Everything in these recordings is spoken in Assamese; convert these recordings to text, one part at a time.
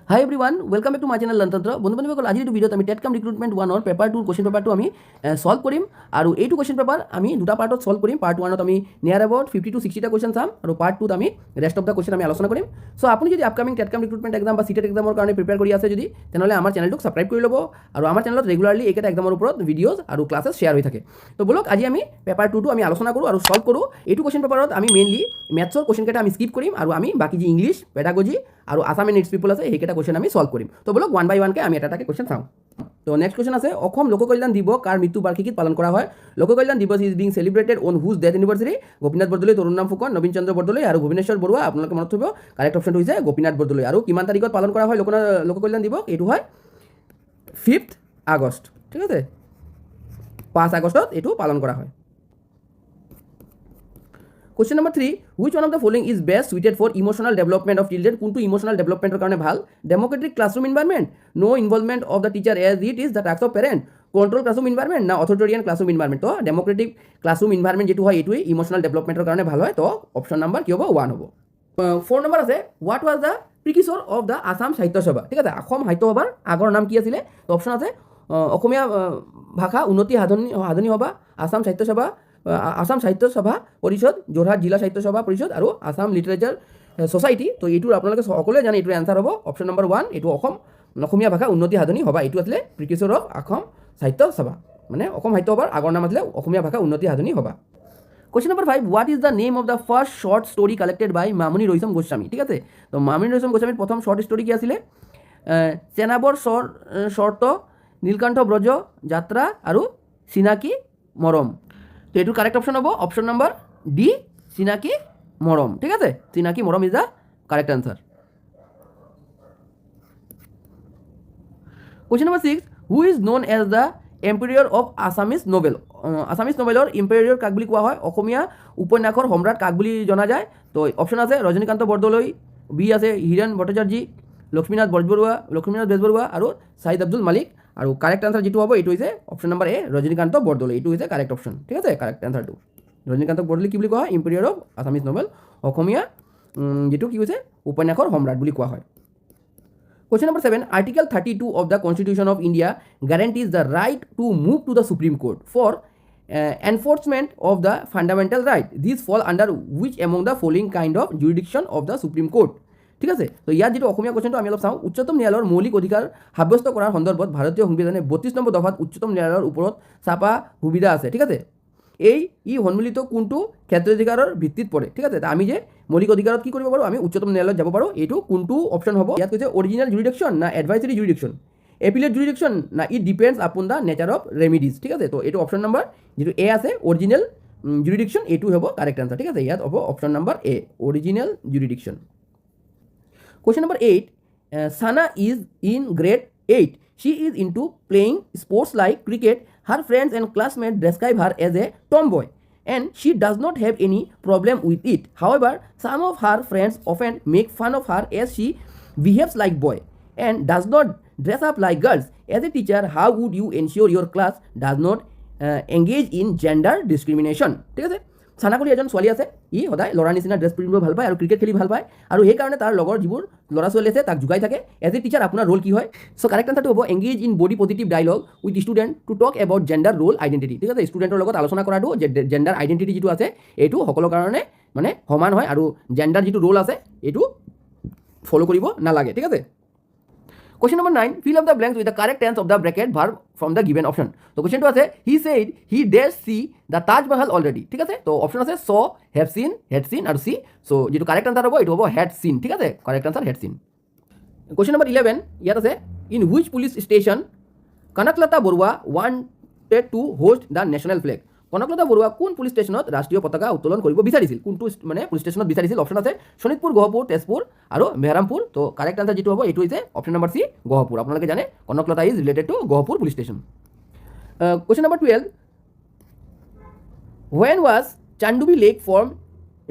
Hi everyone, welcome back to my channel Tantra. বন্ধু বান্ধৱীসকল আজিৰ ভিডিঅ'ত আমি টেট কাম ৰিক্ৰুটমেণ্ট 1 পেপাৰ 2 কোৱেশ্চন পেপাৰটো আমি সলভ কৰিম আৰু এইটো কোৱেশ্চন পেপাৰ আমি দুটা পাৰ্টত সলভ কৰিম। পাৰ্ট 1ত আমি নিয়াৰ এবাউট 50 to 60টা কোৱেশ্চন চাম আৰু পাৰ্ট 2ত আমি ৰেষ্ট অফ দ্য কোৱেশ্চন আমি আলোচনা কৰিম। সো আপুনি যদি আপকামিং টেট কাম ৰিক্ৰুটমেণ্ট এক্সাম বা CTET এক্সামৰ কাৰণে প্ৰিপেয়াৰ কৰি আছে যদি তেনেহ'লে আমাৰ চেনেলটোক ছাবস্ক্ৰাইব কৰি ল'ব আৰু আমাৰ চেনেলত ৰেগুলাৰলি এইকেইটা এক্সামৰ ওপৰত ভিডিঅ'জ আৰু ক্লাছেছ শ্বেয়াৰ হৈ থাকে। তো বলক আজি আমি পেপাৰ 2টো আমি আলোচনা কৰোঁ আৰু সলভ কৰোঁ। এইটো কোৱেশ্চন পেপাৰত আমি মেইনলি মেথছৰ কোৱেশ্চনকেইটা আমি স্কিপ কৰিম আৰু আমি বাকী যি ইংলিছ পেডাগজি আৰু আসাম এণ্ড ইটছ পিপল আছে সেইকেইটা কোৱেশ্চন আমি সলভ কৰিম। তো বলক 1 by 1 কে আমি এটা কোৱেশ্চন চাওঁ। তো নেক্সট কোৱেশ্চন আছে অসম লোক কল্যাণ দিৱস কাৰ মৃত্যু বাৰ্ষিকীত পালন কৰা হয়। লোক কল্যাণ দিৱস ইজ বিং সেলিব্ৰেটেড অন হুজ ডেথ এনিভাৰ্সাৰী। গোপীনাথ বৰদলৈ, তৰুণৰাম ফুকন, নবীন চন্দ্ৰ বৰদলৈ আৰু ভুৱনেশ্বৰ বৰুৱা। আপোনালোকে মনত থব কাৰেক্ট অপশ্যনটো হৈছে গোপীনাথ বৰদলৈ। আৰু কিমান তাৰিখত পালন কৰা হয় লোক কল্যাণ দিৱস? এইটো হয় 5 আগষ্ট। ঠিক আছে, 5 আগষ্টত এইটো পালন কৰা হয়। Question number 3, which one of the following is best suited for emotional development of children? কোনটো ইমোশনাল ডেভেলপমেন্টৰ কাৰণে ভাল? Democratic classroom environment, no involvement of the teacher as it is the task of parent, control classroom environment না অথৰিটেৰিয়ান ক্লাছৰুম এনভাইৰনমেন্ট? তো ডেমোক্ৰেটিক ক্লাছৰুম এনভাইৰনমেন্ট যেটো হয় এইটোৱে ইমোশনাল ডেভেলপমেন্টৰ কাৰণে ভাল হয়। তো অপশ্যন নাম্বাৰ কি হ'ব? 1 হ'ব। 4 নম্বৰ আছে what was the precursor of the Assam Sahitya Sabha. ঠিক আছে, অসম সাহিত্য সভাৰ আগৰ নাম কি আছিলে? তো অপশ্যন আছে অসমীয়া ভাষা উন্নতি সাধনী সভা, আসাম সাহিত্য সভা, আসাম সাহিত্য সভা পৰিষদ, যোৰহাট জিলা সাহিত্য সভা পৰিষদ আৰু আসাম লিটাৰেচাৰ ছ'চাইটি। তো এইটোৰ আপোনালোকে সকলোৱে জানে এইটোৰ এনচাৰ হ'ব অপশ্যন নম্বৰ 1। এইটো অসমীয়া ভাষা উন্নতি সাধনী সভা। এইটো আছিলে প্ৰিকিছৰ অফ অসম সাহিত্য সভা, মানে অসম সাহিত্য সভাৰ আগৰ নাম আছিলে অসমীয়া ভাষা Unnati Sadhani Sabha. Question number 5, what is the name of the first short story collected by Mamoni Raisom Goswami? ঠিক আছে, তো মামনি ৰয়ছম গোস্বামীৰ প্ৰথম শ্বৰ্ট ষ্টৰি কি আছিলে? চেনাবৰ শৰ্ত, নীলকণ্ঠ ব্ৰজ যাত্ৰা আৰু চিনাকি মৰম। তো এইটো কাৰেক্ট অপশ্যন হ'ব option number D, Sinaki Marom. ঠিক আছে, Sinaki Marom is the correct answer. Question number 6, who is known as the emperor of Assamese novel? Assamese নভেলৰ এম্পেৰিয়ৰ কাক বুলি কোৱা হয়? অসমীয়া উপন্যাসৰ সম্ৰাট কাক বুলি জনা যায়? তো অপশ্যন আছে ৰজনীকান্ত বৰদলৈ, বি আছে হীৰেণ ভট্টাচাৰ্য, লক্ষ্মীনাথ বেজবৰুৱা আৰু ছাহিদ আব্দুল মালিক। আৰু কাৰেক্ট আনসাৰ যিটো হ'ব এইটো হৈছে অপশ্যন নম্বৰ এ, ৰজনীকান্ত বৰদলৈ। এইটো হৈছে কাৰেক্ট অপশ্যন। ঠিক আছে, কাৰেক্ট আনসাৰটো ৰজনীকান্ত বৰদলৈ কি বুলি কোৱা হয়? এম্পেৰিয়ৰ অফ আছামিজ নভেল, অসমীয়া যিটো কি হৈছে উপন্যাসৰ সম্ৰাট বুলি কোৱা হয়। Question number 7, Article 32 of the Constitution of India guarantees the right to move to the Supreme Court for enforcement of the fundamental right. These fall under which among the following kind of jurisdiction of the Supreme Court? ঠিক আছে, তো ইয়াত যেটো অসমীয়া কোৱেশ্চনটো আমি অলপ চাওঁ। উচ্চতম ন্যায়ালয়ৰ মৌলিক অধিকাৰ সাব্যস্ত কৰাৰ সন্দৰ্ভত ভাৰতীয় সংবিধানে 32 নম্বৰ দফাত উচ্চতম ন্যায়ালয়ৰ ওপৰত চাপা সুবিধা আছে। ঠিক আছে, ই সন্মিলিত কোনটো ক্ষেত্ৰাধিকাৰৰ ভিত্তিত পৰে? ঠিক আছে, আমি যে মৌলিক অধিকাৰত কি কৰিব পাৰোঁ? আমি উচ্চতম ন্যায়ালয়ত যাব পাৰোঁ। এইটো কোনটো অপশ্যন হ'ব? ইয়াত কৈছে অৰিজিনেল জুৰিডিকশ্যন না এডভাইজৰী জুৰিডিকশ্যন, এপিলেট জুৰিডিকশ্যন না it depends upon the nature of remedies. ঠিক আছে, তো এইটো অপশ্যন নম্বৰ যিটো এ আছে অৰিজিনেল জুৰিডিকশ্যন, এইটো হ'ব কাৰেক্ট আনসাৰ। ঠিক আছে, ইয়াত হ'ব option number A, original জুৰিডিকশ্যন। Question number 8, Sana is in grade 8. She is into playing sports like cricket. Her friends and classmates describe her as a tomboy and she does not have any problem with it. However, some of her friends often make fun of her as she behaves like boy and does not dress up like girls. As a teacher, how would you ensure your class does not engage in gender discrimination? ঠিক আছে, চানা কৰি এজন ছোৱালী আছে, ই সদায় ল'ৰাৰ নিচিনা ড্ৰেছ পিন্ধিব ভাল পায় আৰু ক্ৰিকেট খেলি ভাল পায় আৰু সেইকাৰণে তাৰ লগৰ যিবোৰ ল'ৰা ছোৱালী আছে তাক জোগাই থাকে। এজ এ টিচাৰ আপোনাৰ ৰোল কি হয়? চ' কাৰেক্ট আনসাৰটো হ'ব engage in body positive dialogue with student to talk about gender role identity. ঠিক আছে, ষ্টুডেণ্টৰ লগত আলোচনা কৰাটো যে জেণ্ডাৰ আইডেণ্টিটি যিটো আছে এইটো সকলোৰ কাৰণে মানে সমান হয় আৰু জেণ্ডাৰ যিটো ৰোল আছে এইটো ফ'ল' কৰিব নালাগে। ঠিক আছে। Question number 9, fill up the blanks with the correct tense of the bracket verb from the given option. তো কোৱেশ্চনটো আছে he said he did see the Taj Mahal already. ঠিক আছে, তো অপশ্যন আছে saw, have seen, had seen আৰু see. সো যেটো কাৰেক্ট আনসাৰ হ'ব এইটো হ'ব had seen. ঠিক আছে, correct answer had seen. Question number 11, ইয়াত আছে in which police station Kanaklata Barua wanted to host the national flag. Kanaklata Barua কোন পুলিচ ষ্টেচনত ৰাষ্ট্ৰীয় পতাকা উত্তোলন কৰিব বিচাৰিছিল? কোনটো মানে পুলিচ ষ্টেচনত বিচাৰিছিল? অপশ্যন আছে শোণিতপুৰ, গহপুৰ, তেজপুৰ আৰু মেহৰামপুৰ। তো কাৰেক্ট আনসাৰ যিটো হ'ব এইটো হৈছে অপশ্যন নম্বৰ চি, গহপুৰ। আপোনালোকে জানে Kanaklata is related to Gohpur police station. Question number 12, when was Chandubi lake form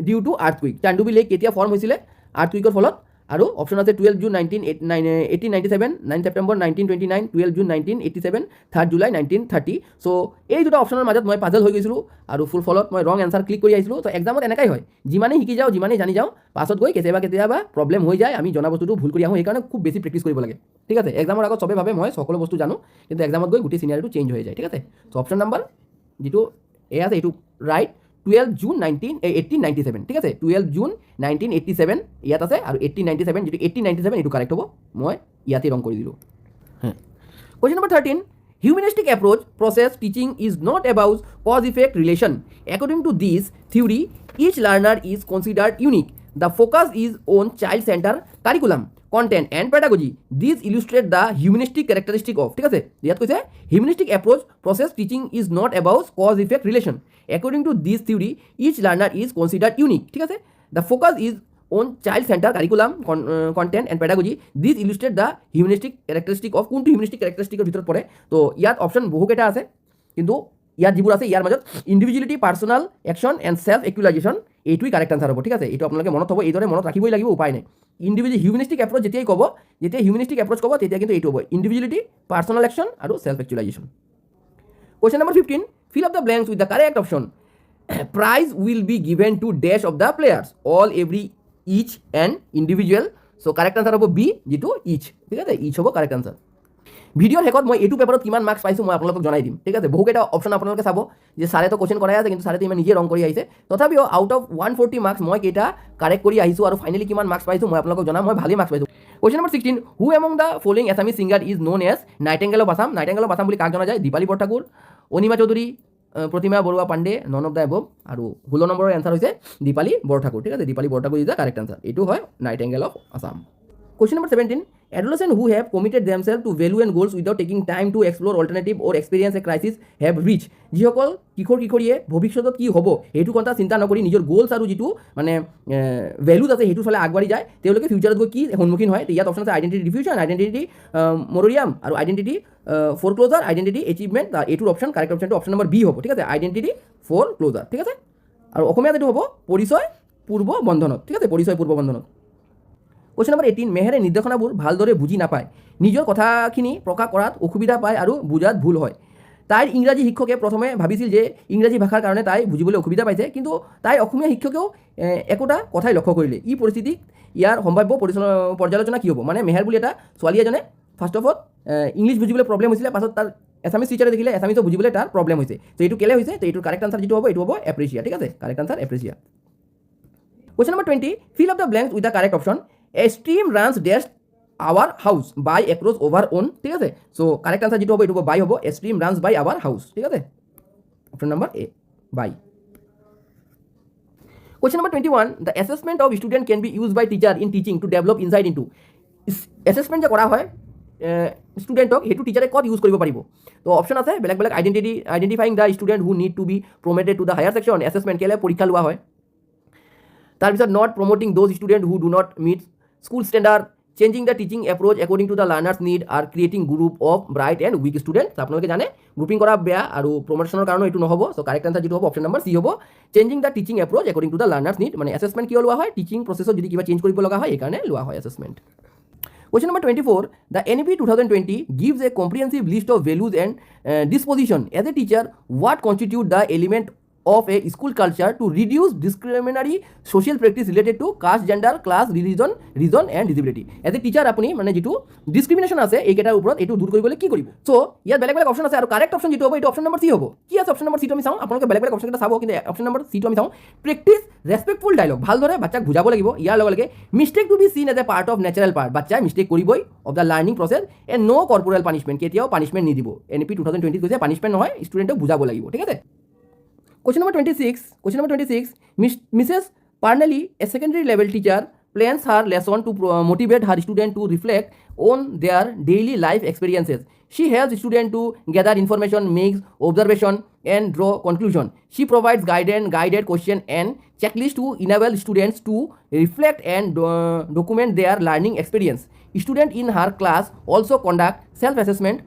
due to earthquake? Chandubi lake কেতিয়া ফৰ্ম হৈছিলে আৰ্থকুইকৰ ফলত? আৰু অপশ্যন আছে 12 June 1897, 9 September 1929, 12 June 1987, 3 July 1930। So' এই দুটা অপশ্যনৰ মাজত মই পাজল হৈ গৈছিলোঁ আৰু ফুল ফলত মই ৰং এনচাৰ ক্লিক কৰি আহিছিলোঁ। তো এক্সামত এনেকাই হয়, যিমানেই শিকি যাওঁ, যিমানেই জানি যাওঁ, পাছত গৈ কেতিয়াবা প্ৰব্লেম হৈ যায়, আমি জনা বস্তুটো ভুল কৰি আহোঁ। সেইকাৰণে খুব বেছি প্ৰেক্টিছ কৰিব লাগে, ঠিক আছে। এক্সামৰ আগত চবে ভাবে মই সকলো বস্তু জানো, কিন্তু এক্সামত গৈ গোটেই চিনাৰীটো চেঞ্জ হৈ যায়, ঠিক আছে। চ' অপশ্যন নাম্বাৰ যিটো এ আছে এইটো ৰাইট, 12 জুন 1897, ঠিক আছে। 12 জুন 1987 ইয়াত আছে, আৰু 1897 যিটো 1897 এইটো কাৰেক্ট হ'ব, মই ইয়াতে ৰং কৰি দিলোঁ। Question number 13, humanistic approach process teaching is not about cause-effect relation. According to this theory, each learner is considered unique. The focus is on child-centered curriculum, content and pedagogy. These illustrate the humanistic characteristic of, ঠিক আছে। ইয়াত কৈছে humanistic approach process teaching is not about cause-effect relation. According to this theory, each learner is considered unique, ঠিক আছে। The focus is on child-centered curriculum, content and pedagogy. These illustrate the humanistic characteristic of, কোনটো humanistic characteristic ভিতৰত পৰে। তো ইয়াত অপশ্যন বহুকেইটা আছে, কিন্তু ইয়াত যিবোৰ আছে ইয়াৰ মাজত ইণ্ডিভিজুৱেলিটি, পাৰ্চনেল একশ্যন এণ্ড চেল্ফ একুলাইজেশ্যন এইটোৱেই কাৰেক্ট আনচাৰ হ'ব, ঠিক আছে। এইটো আপোনালোকে মনত হ'ব, এইদৰে মনত ৰাখিবই লাগিব, উপায় নাই। হিউমেনিষ্টিক এপ্ৰ'চ যেতিয়াই ক'ব, হিউমেনিষ্টিক এপ্ৰ'চ ক'ব, তেতিয়া কিন্তু এইটো হ'ব ইণ্ডিভিজুৱেলিটি, পাৰ্চনেল একশ্যন আৰু self একুলাইজেশ্যন। Question number 15, fill up the blanks with the correct option. Prize will be given to dash of the players, all, every, each and individual. So correct answer হ'ব বি, যিটো each, ঠিক আছে। each হ'ব correct answer. ভিডিঅ'ৰ শেষত মই এইটো পেপাৰত কিমান মাৰ্কছ পাইছোঁ মই আপোনালোকক জনাই দিম, ঠিক আছে। বহুকেইটা অপশ্যন আপোনালোকে চাব যে ছাৰেতো কোৱেশ্যন কৰাই আছে, কিন্তু ছাৰেতো ইমান নিজে ৰং কৰি আহিছে। তথাপিও আউট অফ 140 মাৰ্কছ মই কেইটা কাৰেক্ট কৰি আহিছোঁ আৰু ফাইনেলি কিমান মাৰ্কছ পাইছোঁ মই আপোনালোকক জনাম। মই ভালেই মাৰ্কছ পাইছোঁ। Question number 16, who among the following Assamese singer is known as Nightingale of Assam? Nightingale of Assam বুলি কাক জনা যায়? Dipali Borthakur, Anima Choudhury, Pratima Barua Pandey, none of the above. আৰু 16 নম্বৰৰ এনচাৰ হৈছে দীপালী বৰঠাকুৰ, ঠিক আছে। Dipali Borthakur is the correct answer. এইটো হয় nightingale of Assam. Question number 17, adolescents who have committed themselves to value and goals without taking time to explore alternative or experience a crisis have reached. যিসকল কিশোৰীয়ে ভৱিষ্যতত কি হ'ব সেইটো কথা চিন্তা নকৰি নিজৰ গ'লছ আৰু যিটো মানে ভেলুজ আছে সেইটোৰ ফালে আগবাঢ়ি যায়, তেওঁলোকে ফিউচাৰত গৈ কি সন্মুখীন হয়। ইয়াত অপশ্যন আছে আইডেণ্টিটি ডিফিউজন, আইডেণ্টিটি মৰৰিয়াম আৰু আইডেণ্টিটি ফ'ৰক্ল'জাৰ, আইডেণ্টিটি এচিভমেণ্ট। এইটোৰ অপশ্যন কাৰেক্ট অপশ্যনটো অপশ্যন নম্বৰ বি হ'ব, ঠিক আছে। আইডেণ্টিটি ফ'ৰক্ল'জাৰ, ঠিক আছে। আৰু অসমীয়াত এইটো হ'ব পৰিচয় পূৰ্ব বন্ধনত, ঠিক আছে। পৰিচয় পূৰ্ব বন্ধনত। Question number 18, মেহেৰে নিৰ্দেশনাবোৰ ভালদৰে বুজি নাপায়, নিজৰ কথাখিনি প্ৰকাশ কৰাত অসুবিধা পায় আৰু বুজাত ভুল হয়। তাইৰ ইংৰাজী শিক্ষকে প্ৰথমে ভাবিছিল যে ইংৰাজী ভাষাৰ কাৰণে তাই বুজিবলৈ অসুবিধা পাইছে, কিন্তু তাইৰ অসমীয়া শিক্ষকেও একোটা কথাই লক্ষ্য কৰিলে। এই পৰিস্থিতিত ইয়াৰ সম্ভাৱ্য পৰ্যালোচনা কি হ'ব? মানে মেহেৰ বুলি এটা ছোৱালী এজনে ফাৰ্ষ্ট অফ অল ইংলিছ বুজিবলৈ প্ৰব্লেম হৈছিলে, পাছত তাৰ এছামিছ টিচাৰে দেখিলে এছামিছো বুজিবলৈ তাৰ প্ৰব্লেম হৈছে। তো এইটো কেলে হৈছে? তো এইটোৰ কাৰেক্ট আনচাৰ যিটো হ'ব এইটো হ'ব এপ্ৰিচিয়া, ঠিক আছে। কাৰেক্ট আনচাৰ এপ্ৰিচিয়া। Question number 20, fill up the blanks with the correct option. A stream runs dash our house by across over on, ঠিক আছে। সো কারেক্ট আনসার যেটা হবে এটা হবে বাই হবে, a stream runs by our house, ঠিক আছে। Option number A bye. Question number 21, the assessment of student can be used by teacher in teaching to develop insight into. Assessment যে কৰা হয় ষ্টুডেণ্টক সেইটো টিচাৰে ক'ত ইউজ কৰিব পাৰিব? তো অপশ্যন আছে বেলেগ বেলেগ identifying the student who need to be promoted to the higher section. Assessment কেলে পৰীক্ষা লোৱা হয়। তাৰপিছত not promoting those student who do not meet school standard, changing the teaching approach according to the learners need আৰু creating group of bright and weak student. আপোনালোকে জানে গ্ৰুপিং কৰা বেয়া আৰু প্ৰমোশ্যনৰ কাৰণে এইটো নহ'ব। চ' কাৰেক্ট আনচাৰ যিটো হ'ব অপশ্যন নম্বৰ চি হ'ব, changing the teaching approach according to the learners need. মানে এছেছমেণ্ট কিয় লোৱা হয়? টিচিং প্ৰচেছত যদি কিবা চেঞ্জ কৰিব লগা হয় এইকাৰণে লোৱা হয় assessment. Question number 24, the NEP 2020 gives a comprehensive list of values and disposition. As a teacher, what constitute the element of a school culture to reduce discriminatory social practice related to caste, gender, class, religion and disability? As a teacher আপুনি মানে যিটো ডিসক্ৰিমিনেশ্যন আছে এইকেইটাৰ ওপৰত এইটো দূৰ কৰিবলৈ কি কৰিব? চ' ইয়াত বেলেগ বেলেগ অপশ্যন আছে আৰু কাৰেক্ট অপশ্যন যিটো হ'ব এইটো অপশ্যন নম্বৰ চি হ'ব। কি আছে অপশ্যন নম্বৰ চিটো আমি চাওঁ, আপোনালোকে বেলেগ বেলেগ অপশ্যনকেইটা চাব, কিন্তু অপশ্যন নম্বৰ চিটো আমি চাওঁ। প্ৰেক্টিছ ৰেছপেক্টফুল ডায়লগ, ভালদৰে বাচ্চাক বুজাব লাগিব। ইয়াৰ লগে লগে mistake to be seen as a part of natural part, বাচ্চাই মিষ্টেক কৰিবই of the learning process and no' corporal punishment, কেতিয়াও পানিছমেণ্ট নিদিব। NEP 2020 কৈছে পানিছমেণ্ট নহয়, ষ্টুডেণ্টক বুজাব লাগিব, ঠিক আছে। Question number 26, Mrs. Parnelly, a secondary level teacher, plans her lesson to motivate her student to reflect on their daily life experiences. She helps students to gather information, makes observation and draw conclusion. She provides guided question and checklist to enable students to reflect and document their learning experience. Students in her class also conduct self-assessment.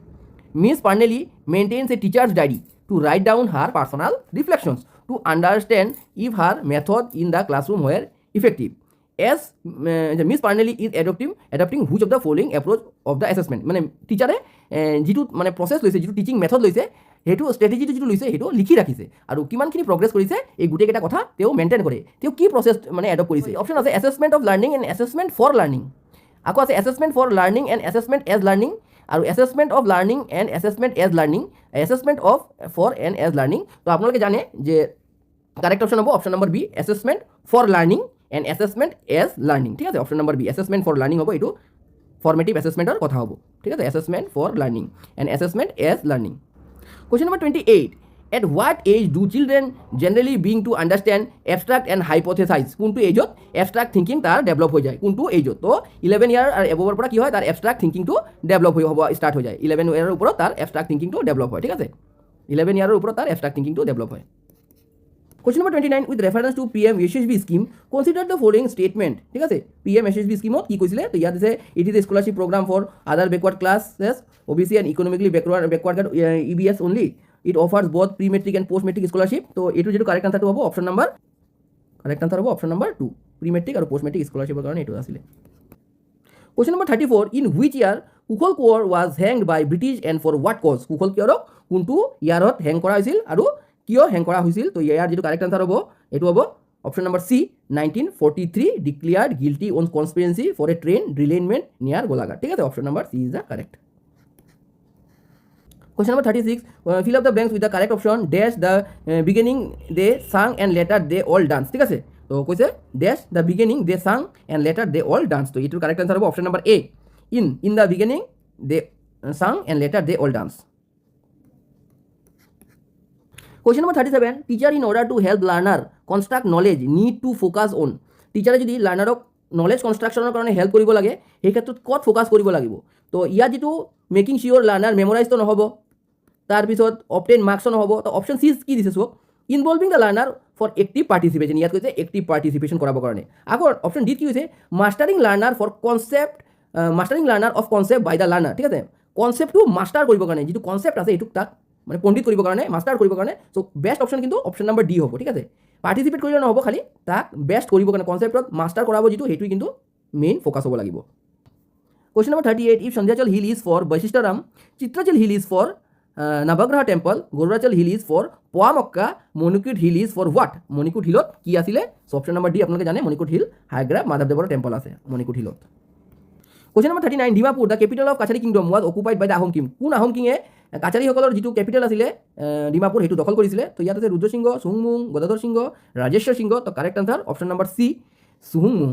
Ms. Parnelly maintains a teacher's diary to write down her personal reflections to understand if her method in the classroom were effective. As Miss Parnelli is adopting which of the following approach of the assessment, মানে টিচাৰে যিটো মানে প্ৰচেছ লৈছে, যিটো টিচিং মেথড লৈছে, সেইটো ষ্ট্ৰেটেজিটো যিটো লৈছে সেইটো লিখি ৰাখিছে আৰু কিমানখিনি প্ৰগ্ৰেছ কৰিছে এই গোটেইকেইটা কথা তেওঁ মেইনটেইন কৰে, তেওঁ কি প্ৰচেছ মানে এডপ্ট কৰিছে। অপশ্যন আছে assessment of learning and assessment for learning, আকৌ আছে assessment for learning and assessment as learning, আৰু assessment of learning and assessment as learning, assessment of for and as learning. তো আপোনালোকে জানে যে কাৰেক্ট অপশ্যন হ'ব option number B, assessment for learning and assessment as learning, ঠিক আছে। Option number B assessment for learning হ'ব, এইটো ফৰ্মেটিভ এছেছমেণ্টৰ কথা হ'ব, ঠিক আছে। Assessment for learning and assessment as learning. Question number 28. At what age do children generally being to understand, abstract and hypothesize? কোনটো এজত abstract thinking তাৰ ডেভেলপ হৈ যায়, কোনটো এজত? তো 11 ইয়াৰ আৰু এবভৰ পৰা কি হয় তাৰ abstract thinkingটো ডেভেলপ হ'ব ষ্টাৰ্ট হৈ যায়। 11 ইয়াৰৰ ওপৰত তাৰ abstract thinkingটো ডেভেলপ হয়, ঠিক আছে। 11 ইয়াৰৰ ওপৰত তাৰ abstract thinkingটো ডেভেলপ হয়। Question number 29. With reference to PM SHB scheme, consider the following statement, ঠিক আছে। PM SHB স্কিমত কি কৈছিলে? তো ইয়াত আছে it is a scholarship programme for other backward classes, OBC and economically backward EBS only. It offers both pre-metric and post-metric scholarship. তো এইটো যেটো কারেক্ট আনসারটো হ'ব অপশ্যন নম্বৰ 2, pre-metric আৰু post-metric scholarshipৰ কাৰণে এইটো আছিলে। Question number 34. In which year Kushal Konwar was hanged by British and for what cause? কুশল কোঁৱৰক কোনটো ইয়াৰত হেং কৰা হৈছিল আৰু কিয় হেং কৰা হৈছিল? তো ইয়াৰ যেটো কাৰেক্ট আনসাৰ হ'ব এইটো হ'ব option number C, 1943 declared guilty on conspiracy for a train derailment near Golaghat, ঠিক আছে। Option number C is the correct. Question number 36. Fill up the blanks with the correct option. Dash the beginning they sang and later they all dance, ঠিক আছে। তো কৈছে dash the beginning they sang and later they all dance, তো এইটোৰ কাৰেক্ট আনসাৰ হ'ব option number A, in the beginning they sang and later they all dance. Question number 37. Teacher in order to help learner construct knowledge need to focus on. টিচাৰে যদি লাৰ্ণাৰক নলেজ কনষ্ট্ৰাকশ্যনৰ কাৰণে হেল্প কৰিব লাগে সেই ক্ষেত্ৰত ক'ত ফ'কাছ কৰিব লাগিব? তো ইয়াত যিটো মেকিং চিয়'ৰ লাৰ্ণাৰ মেমৰাইজটো নহ'ব, তাৰপিছত অবটেইন মাৰ্কছো নহ'ব। তো অপশ্যন চি কি দিছে চোক, involving the learner for active participation, ইয়াত কৈছে এক্টিভ পাৰ্টিচিপেশ্যন কৰাবৰ কাৰণে। আকৌ অপশ্যন ডিত কি হৈছে mastering learner for concept, mastering learner of concept by the learner, ঠিক আছে। কনচেপ্টটো মাষ্টাৰ কৰিবৰ কাৰণে, যিটো কনচেপ্ট আছে এইটোক তাক মানে পণ্ডিত কৰিবৰ কাৰণে, মাষ্টাৰ কৰিবৰ কাৰণে। চ' বেষ্ট অপশ্যন কিন্তু অপশ্যন নম্বৰ ডি হ'ব, ঠিক আছে। পাৰ্টিচিপেট কৰিলে নহ'ব, খালি তাক বেষ্ট কৰিবৰ কাৰণে কনচেপ্টত মাষ্টাৰ কৰাব যিটো, সেইটোৱে কিন্তু মেইন ফ'কাছ হ'ব লাগিব। Question number 38. If Sandhyachal hill is for Vaishishtaram, Chitrachal hill is for Navagraha temple, Gorurachal hill is for Poamokka, Monikut hill is for what? Monikut hillot কি আছিলে? সো অপশ্যন নম্বৰ ডি আপোনালোকে জানে Monikut hill হায়গ্ৰা মাধৱদেৱৰ টেম্পল আছে Monikut hillot। Question number 39. Dimapur, the capital of Kachari kingdom was occupied by the Ahom king. কোন আহোম কিঙে কাছাৰীসকলৰ যিটো কেপিটেল আছিলে ডিমাপুৰ সেইটো দখল কৰিছিলে? তো ইয়াত আছে ৰুদ্ৰ সিংহ, সুহুংমুং, গদাধৰ সিংহ, ৰাজেশ্বৰ সিংহ। তো correct answer option number C, সুহুংমুং।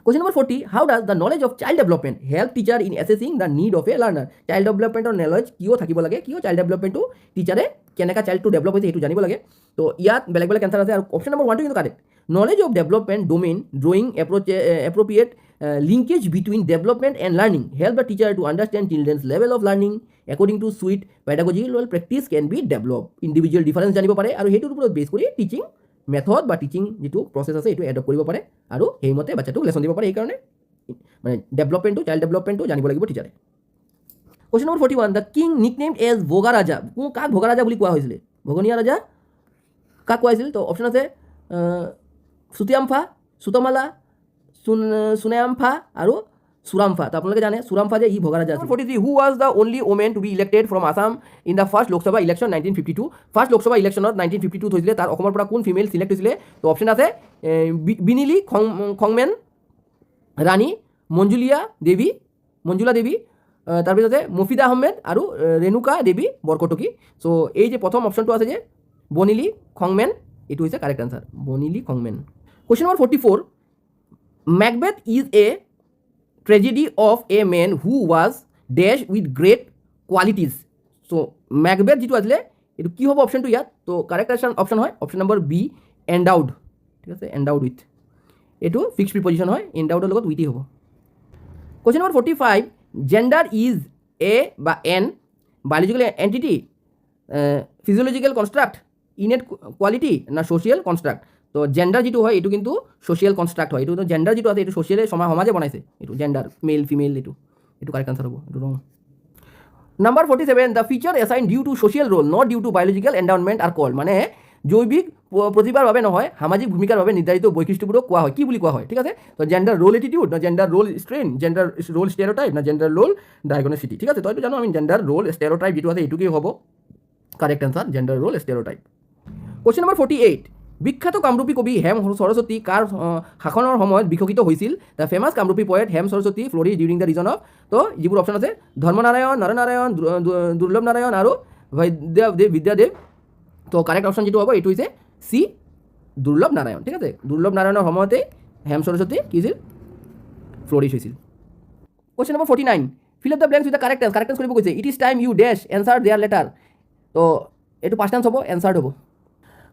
Question number 40. How does the knowledge of child development help teacher in assessing the need of a learner? Child development or knowledge কিয় থাকিব লাগে, কিয় চাইল্ড ডেভেলপমেণ্টটো টিচাৰে কেনেকা চাইল্ডটো ডেভেলপ হৈছে সেইটো জানিব লাগে। তো ইয়াত বেলেগ বেলেগ এনসাৰ আছে আৰু অপশ্যন নম্বৰ 1টো কিন্তু correct. Knowledge of development domain drawing appropriate linkage between development and learning help the teacher to understand children's level of learning according to sweet pedagogical practice can be developed. Individual difference জানিব পাৰে আৰু সেইটোৰ ওপৰত বেছ কৰি টিচিং মেথড বা টিচিং যিটো প্ৰচেছ আছে এইটো এডপ্ট কৰিব পাৰে আৰু সেইমতে বাচ্চাটোক লেচন দিব পাৰে। সেইকাৰণে মানে ডেভেলপমেণ্টটো চাইল্ড ডেভেলপমেণ্টটো জানিব লাগিব টিচাৰে। Question number 41. The king nicknamed as ভোগা ৰাজা, কাক ভোগা ৰাজা বুলি কোৱা হৈছিলে? ভগনীয়া ৰাজা কাক কোৱা হৈছিল? তো অপশ্যন আছে সুতিয়াম্ফা, সুতমালা, সুনায়াম্ফা আৰু সুৰামফা। তো আপোনালোকে জানে সুৰামফা যে ই ভোগা ৰাজা আছিল। 43. Who was the only woman to be elected from Assam in the first Lok Sabha election 1952? First Lok Sabha ইলেকশ্যনত 1952 হৈছিলে, তাৰ অসমৰ পৰা কোন ফিমেল চিলেক্ট হৈছিলে? তো অপশ্যন আছে বিনিলি খংমেন, ৰাণী মঞ্জুলা দেৱী, তাৰপিছত আছে মফিদা আহমেদ আৰু ৰেণুকা দেৱী বৰকটকী। চ' এই যে প্ৰথম অপশ্যনটো আছে যে বনিলি খংমেন, এইটো হৈছে correct answer, বনিলি খংমেন। Question number 44. Macbeth is a tragedy of a man who was dash with great qualities. So Macbeth যিটো আছিলে এইটো কি হ'ব অপশ্যনটো ইয়াত? তো কাৰেক্ট অপশ্যন হয় অপশ্যন নম্বৰ বি, এণ্ডাউড, ঠিক আছে, এণ্ডাউড উইথ। এইটো ফিক্সড প্ৰিপজিশ্যন হয়, এণ্ডাউডৰ লগত উইথি হ'ব। Question number 45. Gender is a বা N biological entity, physiological construct, innate quality না social construct? তো জেণ্ডাৰ যিটো হয় এইটো কিন্তু ছ'চিয়েল কনষ্ট্ৰাক্ট হয়। এইটো জেণ্ডাৰ যিটো আছে এইটো ছ'চিয়েলে সমাজে বনাইছে, এইটো জেণ্ডাৰ মেল ফিমেল, এইটো কাৰেক্ট আনসাৰ হ'ব, এইটো wrong. Number 47. The feature assign due to social role not due to biological endowment are call, মানে জৈৱিক প্ৰতিভাৰ বাবে নহয় সামাজিক ভূমিকাৰ বাবে নিৰ্ধাৰিত বৈশিষ্ট্যবোৰক কোৱা হয় কি বুলি কোৱা হয় ঠিক আছে তো জেণ্ডাৰ ৰোল এটিটিউড না gender role strain gender role stereotype না জেণ্ডাৰ ৰোল ডায়াগনচিটি ঠিক আছে তো এইটো জানো আমি জেণ্ডাৰ ৰোল ষ্টেৰিঅটাইপ যিটো আছে এইটোকেই হ'ব correct answer gender role stereotype question number 48 বিখ্যাত কামৰূপী কবি হেম সৰস্বতী কাৰ শাসনৰ সময়ত বিকশিত হৈছিল the famous Kamrupi poet Hem Saraswati flourish during the reign of তো যিবোৰ অপশ্যন আছে ধৰ্মনাৰায়ণ নৰনাৰায়ণ দুৰ্লভ নাৰায়ণ আৰু বিদ্যাদেৱ তো কাৰেক্ট অপশ্যন যেটো হ'ব এইটো হৈছে সি দুৰ্লভ নাৰায়ণ ঠিক আছে দুৰ্লভ নাৰায়ণৰ সময়তে হেম সৰস্বতী কি হৈছিল ফ্লৰিছ হৈছিল question number 49 fill up the blanks with the correct answer কৰিব কৈছে ইট ইজ টাইম ইউ ডেশ এনসাৰ দেয়াৰ লেটাৰ তো এইটো পাষ্ট টেন্স হ'ব এনসাৰ্ড হ'ব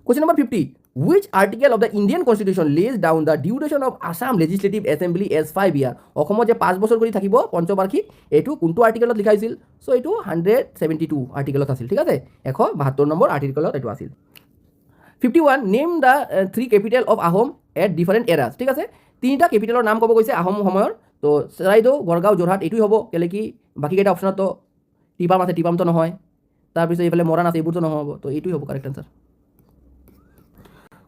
question number 50 which article of the Indian Constitution lays down the duration of Assam Legislative Assembly as 5 year অসমত যে 5 বছৰ কৰি থাকিব পঞ্চবাৰ্ষিক এইটো কোনটো আৰ্টিকেলত লিখা হৈছিল সো এইটো 172 আৰ্টিকেলত আছিল ঠিক আছে 172 নম্বৰ আৰ্টিকেলত এইটো আছিল 51 name the 3 capital of Ahom at different eras ঠিক আছে তিনিটা ক্যাপিটেলৰ নাম ক'ব কৈছে আহোম সময়ৰ তো চৰাইদেউ গড়গাঁও যোৰহাট এইটোই হ'ব কেলে কি বাকি কেইটা অপশ্যনত তো টিপাম আছে টিপাম তো নহয় তাৰপিছত এইফালে মৰাণ আছে এইবোৰ তো নহ'ব তো এইটোই হ'ব correct answer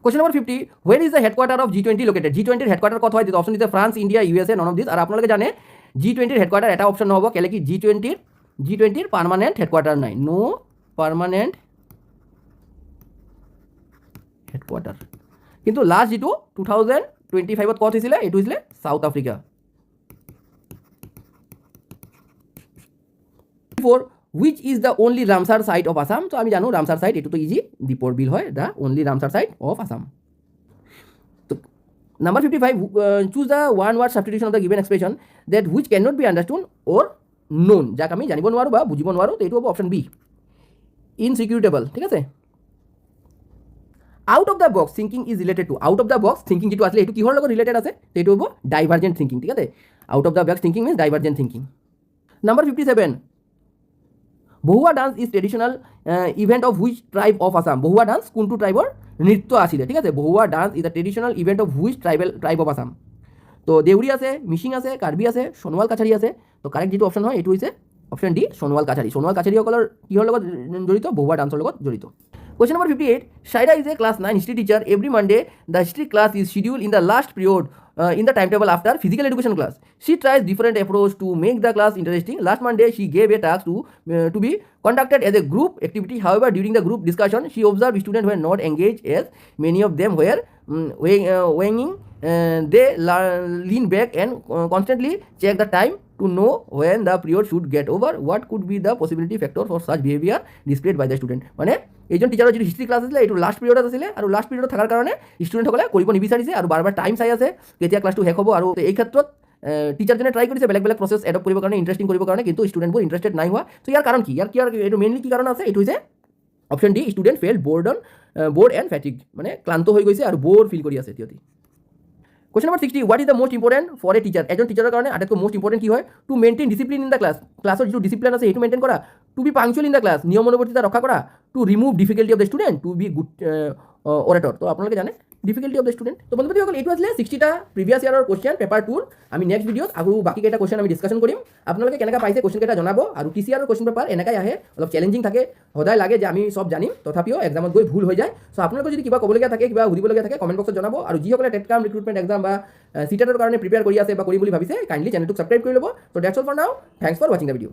Question number 50 where is the headquarter of G20 located G20 headquarter কত হয় the option is France India USA none of these আর আপনারা জানে G20 headquarter এটা অপশন নহব কেলে কি G20 পার্মানেন্ট হেডকোয়ার্টার নাই নো পার্মানেন্ট হেডকোয়ার্টার কিন্তু লাস্ট যেটো 2025 ত কত হৈছিল এটো হৈছিল south Africa 4 which is the only Ramsar site of Assam so আমি জানো Ramsar site এটো তো ইজি দীপৰ বিল হয় the only Ramsar site of Assam so number 55 choose the one word substitution of the given expression that which cannot be understood or known যাক আমি জানিব নোৱাৰো বা বুজিব নোৱাৰো তো এটো হ'ব অপশন বি insecurable ঠিক আছে out of the box thinking is related to out of the box thinking যেটো আসলে এটো কিহৰ লগত ৰিলেটেড আছে তো এটো হ'ব divergent thinking ঠিক আছে out of the box thinking means divergent thinking number 57 Bahuwa dance is traditional event of which tribe of Assam Bahuwa dance কোনটো ট্ৰাইবৰ নৃত্য আছিলে ঠিক আছে বহুয়া dance is a traditional event of which tribe of Assam তো দেউৰী আছে মিচিং আছে কাৰ্বি আছে সোণোৱাল কাছাৰী আছে তো কাৰেক্ট যেটো অপশ্যন হয় এইটো হৈছে অপশ্যন ডি সোণোৱাল কাছাৰীসকলৰ কিহৰ লগত জড়িত বহুয়া ডান্সৰ লগত জড়িত Question number 58 Shaira is a class 9 history teacher every Monday the history class is scheduled in the last period in the timetable after physical education class she tries different approach to make the class interesting last Monday she gave a task to be conducted as a group activity however during the group discussion she observed students were not engaged as many of them were weighing they lean back and constantly check the time to know when the period should get over what could be the possibility factor for such behavior displayed by the student মানে এইজন টিচাৰৰ যিটো হিষ্ট্ৰী ক্লাছ আছিলে এইটো লাষ্ট পিৰিয়ডত আছিলে আৰু লাষ্ট পিৰিয়ডত থকাৰ কাৰণে ষ্টুডেণ্টসকলে কৰিব নিবিচাৰিছে আৰু বাৰ বাৰ টাইম চাই আছে কেতিয়া ক্লাছটো শেষ হ'ব আৰু এই ক্ষেত্ৰত টিচাৰজনে ট্ৰাই কৰিছে বেলেগ বেলেগ প্ৰচেছ এডপ্ট কৰিবৰ কাৰণে ইণ্টাৰেষ্টিং কৰিবৰ কাৰণে কিন্তু ষ্টুডেণ্টবোৰ ইণ্টাৰেষ্টেড নাই হোৱা তো ইয়াৰ কাৰণ কি এইটো মেইনলি কি কাৰণ আছে এইটো হৈছে option D student fail bored and fatigue মানে ক্লান্ত হৈ গৈছে আৰু বোৰ ফিল কৰি আছে তিহঁতি Question number 60 what is the most important for a teacher এজন টিচাৰৰ কাৰণে আটাইতকৈ most important কি হয় to maintain discipline in the class ক্লাছৰ যিটো ডিসিপ্লিন আছে সেইটো মেইনটেইন কৰা to be punctual in the class নিয়ম অনুবৰ্তিতা ৰক্ষা কৰা to remove difficulty of the student to be good orator তো আপোনালোকে জানে difficulty of the student তো বন্ধুসকল এইটো আছিল 60টা প্ৰিভিয়াছ ইয়াৰৰ কোৱেশ্চন পেপাৰ 2 আমি নেক্সট ভিডিঅ'ত আৰু বাকি কেইটা কোৱেশ্চন আমি ডিসকাশন কৰিম আপোনালোকে কেনেকা পাইছে কোৱেশ্চন কেইটা জনাব আৰু টিচিআৰৰ কোৱেশ্চন পেপাৰ এনেকাই আহে অলপ চ্যালেঞ্জিং থাকে সদায় লাগে যে আমি সব জানিম তথাপিও এক্সামত গৈ ভুল হৈ যায় সো আপোনালোকে যদি কিবা ক'বলগীয়া থাকে কিবা সুধিবলগীয়া থাকে কমেন্ট বক্সত জনাব আৰু যিসকলে টেট কাম ৰিক্ৰুটমেণ্ট এক্সাম বা CTET ৰ কাৰণে প্ৰিপেয়াৰ কৰি আছে বা কৰি বুলি ভাবিছে কাইন্ডলি চেনেলটো সাবস্ক্ৰাইব কৰি ল'ব so that's all for now thanks for watching the video